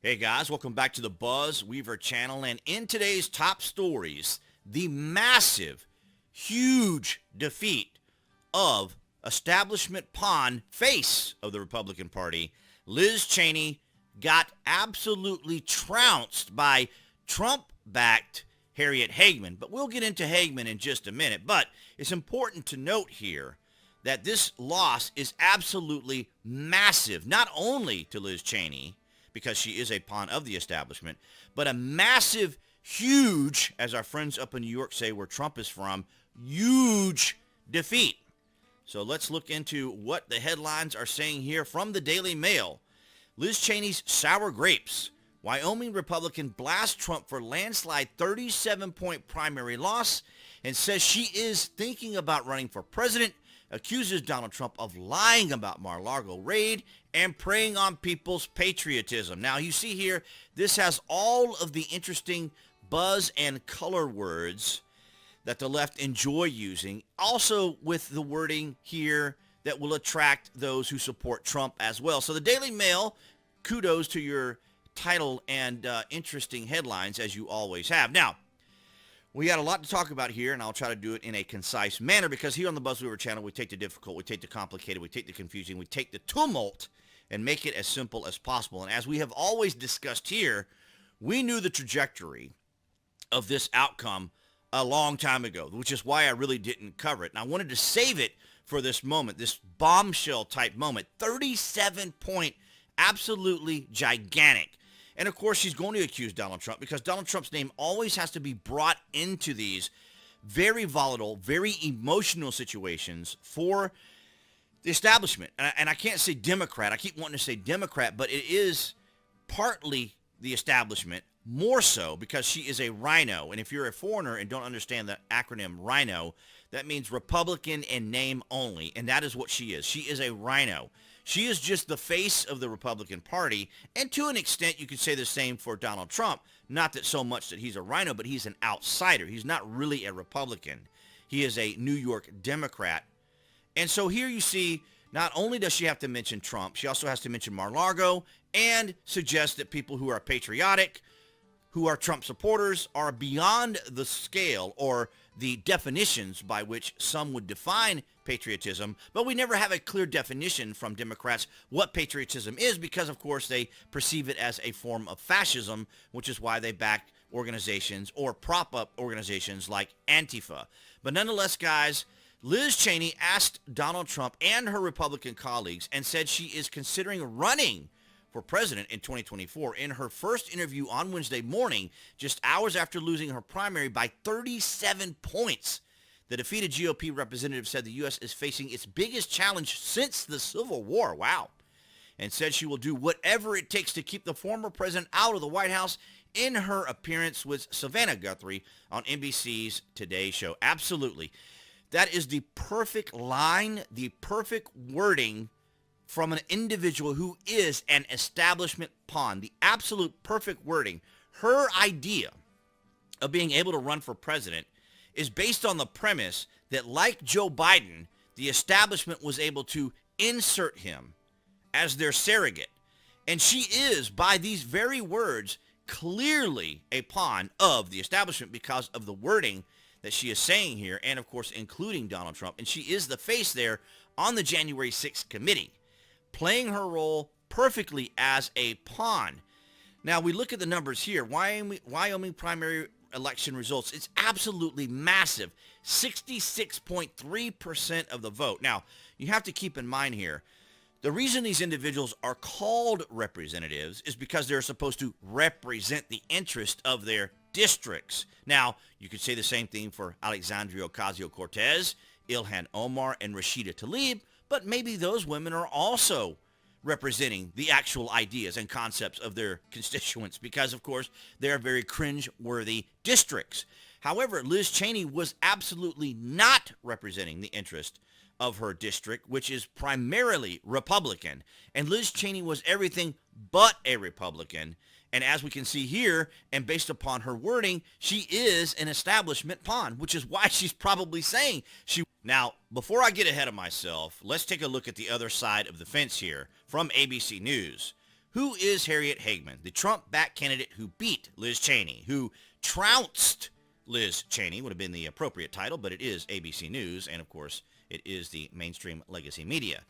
Hey guys, welcome back to the BuzWeaver channel. And in today's top stories, the massive, huge defeat of establishment pawn face of the Republican Party, Liz Cheney, got absolutely trounced by Trump-backed Harriet Hageman. But we'll get into Hageman in just a minute. But it's important to note here that this loss is absolutely massive, not only to Liz Cheney, because she is a pawn of the establishment, but a massive, huge, as our friends up in New York say, where Trump is from, huge defeat. So let's look into what the headlines are saying here from the Daily Mail. Liz Cheney's sour grapes. Wyoming Republican blasts Trump for landslide 37-point primary loss and says she is thinking about running for president, accuses Donald Trump of lying about Mar-a-Lago raid and preying on people's patriotism. Now, you see here, this has all of the interesting buzz and color words that the left enjoy using, also with the wording here that will attract those who support Trump as well. So the Daily Mail, kudos to your title and interesting headlines, as you always have. Now, we got a lot to talk about here, and I'll try to do it in a concise manner because here on the BuzWeaver channel, we take the difficult, we take the complicated, we take the confusing, we take the tumult, and make it as simple as possible. And as we have always discussed here, we knew the trajectory of this outcome a long time ago, which is why I really didn't cover it. And I wanted to save it for this moment, this bombshell-type moment. 37-point, absolutely gigantic. And, of course, she's going to accuse Donald Trump because Donald Trump's name always has to be brought into these very volatile, very emotional situations for the establishment. And I can't say Democrat. I keep wanting to say Democrat, but it is partly the establishment, more so because she is a rhino. And if you're a foreigner and don't understand the acronym rhino, that means Republican in name only. And that is what she is. She is a rhino. She is just the face of the Republican Party, and to an extent, you could say the same for Donald Trump. Not that so much that he's a rhino, but he's an outsider. He's not really a Republican. He is a New York Democrat. And so here you see, not only does she have to mention Trump, she also has to mention Mar-a-Lago and suggest that people who are patriotic, who are Trump supporters, are beyond the scale or the definitions by which some would define patriotism, but we never have a clear definition from Democrats what patriotism is because, of course, they perceive it as a form of fascism, which is why they back organizations or prop up organizations like Antifa. But nonetheless, guys, Liz Cheney asked Donald Trump and her Republican colleagues and said she is considering running for president in 2024 in her first interview on Wednesday morning, just hours after losing her primary by 37 points. The defeated GOP representative said the U.S. is facing its biggest challenge since the Civil War. Wow. And said she will do whatever it takes to keep the former president out of the White House in her appearance with Savannah Guthrie on NBC's Today Show. Absolutely. That is the perfect line, the perfect wording from an individual who is an establishment pawn. The absolute perfect wording. Her idea of being able to run for president is based on the premise that, like Joe Biden, the establishment was able to insert him as their surrogate. And she is, by these very words, clearly a pawn of the establishment because of the wording that she is saying here, and, of course, including Donald Trump. And she is the face there on the January 6th committee, playing her role perfectly as a pawn. Now, we look at the numbers here. Wyoming primary election results. It's absolutely massive. 66.3% of the vote. Now, you have to keep in mind here, the reason these individuals are called representatives is because they're supposed to represent the interest of their districts. Now, you could say the same thing for Alexandria Ocasio-Cortez, Ilhan Omar, and Rashida Tlaib, but maybe those women are also representing the actual ideas and concepts of their constituents because, of course, they're very cringe-worthy districts. However, Liz Cheney was absolutely not representing the interest of her district, which is primarily Republican. And Liz Cheney was everything but a Republican. And as we can see here, and based upon her wording, she is an establishment pawn, which is why she's probably saying she... Now, before I get ahead of myself, let's take a look at the other side of the fence here from ABC News, Who is Harriet Hageman, the Trump-backed candidate who beat Liz Cheney, who trounced Liz Cheney, would have been the appropriate title, but it is ABC News, and of course, it is the mainstream legacy media.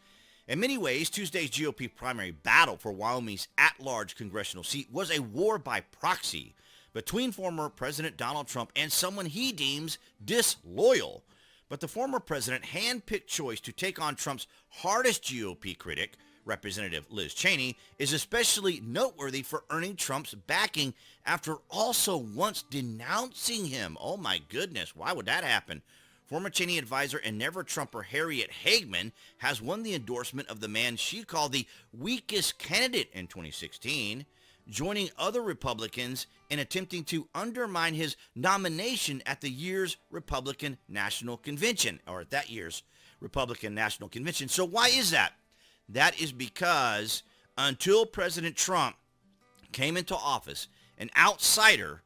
In many ways, Tuesday's GOP primary battle for Wyoming's at-large congressional seat was a war by proxy between former President Donald Trump and someone he deems disloyal. But the former president handpicked choice to take on Trump's hardest GOP critic, Representative Liz Cheney, is especially noteworthy for earning Trump's backing after also once denouncing him. Oh my goodness, why would that happen? Former Cheney advisor and never-Trumper Harriet Hageman has won the endorsement of the man she called the weakest candidate in 2016, joining other Republicans in attempting to undermine his nomination at the year's Republican National Convention, or at that year's Republican National Convention. So why is that? That is because until President Trump came into office, an outsider,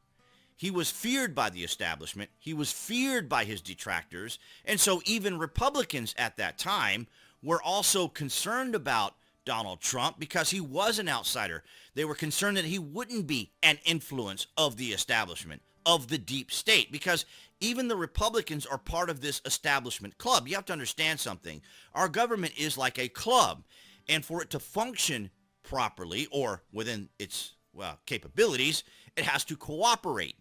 he was feared by the establishment. He was feared by his detractors. And so even Republicans at that time were also concerned about Donald Trump because he was an outsider. They were concerned that he wouldn't be an influence of the establishment, of the deep state, because even the Republicans are part of this establishment club. You have to understand something. Our government is like a club, and for it to function properly or within its capabilities, it has to cooperate.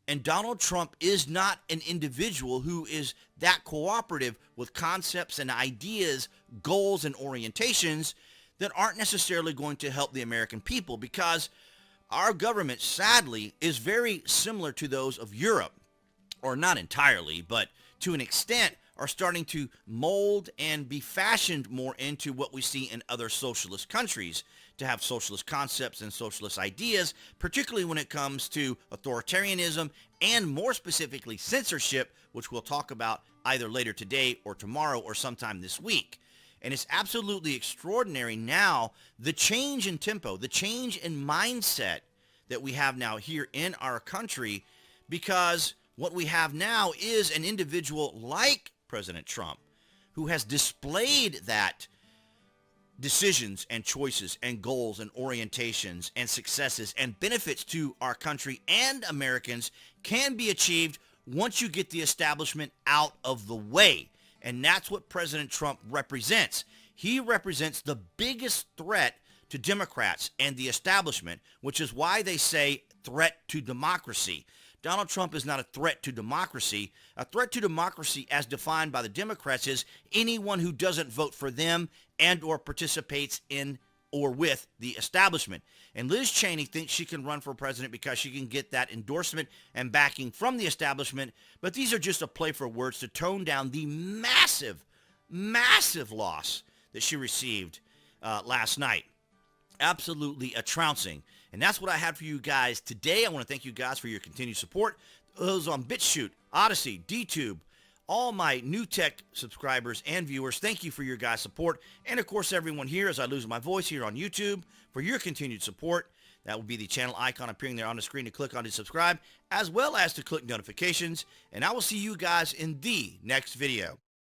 And Donald Trump is not an individual who is that cooperative with concepts and ideas, goals, and orientations that aren't necessarily going to help the American people, because our government, sadly, is very similar to those of Europe, or not entirely, but to an extent are starting to mold and be fashioned more into what we see in other socialist countries, to have socialist concepts and socialist ideas, particularly when it comes to authoritarianism and more specifically censorship, which we'll talk about either later today or tomorrow or sometime this week. And it's absolutely extraordinary now, the change in tempo, the change in mindset that we have now here in our country, because what we have now is an individual like President Trump who has displayed that decisions and choices and goals and orientations and successes and benefits to our country and Americans can be achieved once you get the establishment out of the way. And that's what President Trump represents. He represents the biggest threat to Democrats and the establishment, which is why they say threat to democracy. Donald Trump is not a threat to democracy. A threat to democracy, as defined by the Democrats, is anyone who doesn't vote for them and or participates in or with the establishment. And Liz Cheney thinks she can run for president because she can get that endorsement and backing from the establishment. But these are just a play for words to tone down the massive, massive loss that she received last night. Absolutely a trouncing. And that's what I had for you guys today. I want to thank you guys for your continued support. Those on BitChute, Odyssey, DTube, all my new tech subscribers and viewers, thank you for your guys' support. And of course, everyone here, as I lose my voice here on YouTube, for your continued support. That will be the channel icon appearing there on the screen to click on to subscribe, as well as to click notifications. And I will see you guys in the next video.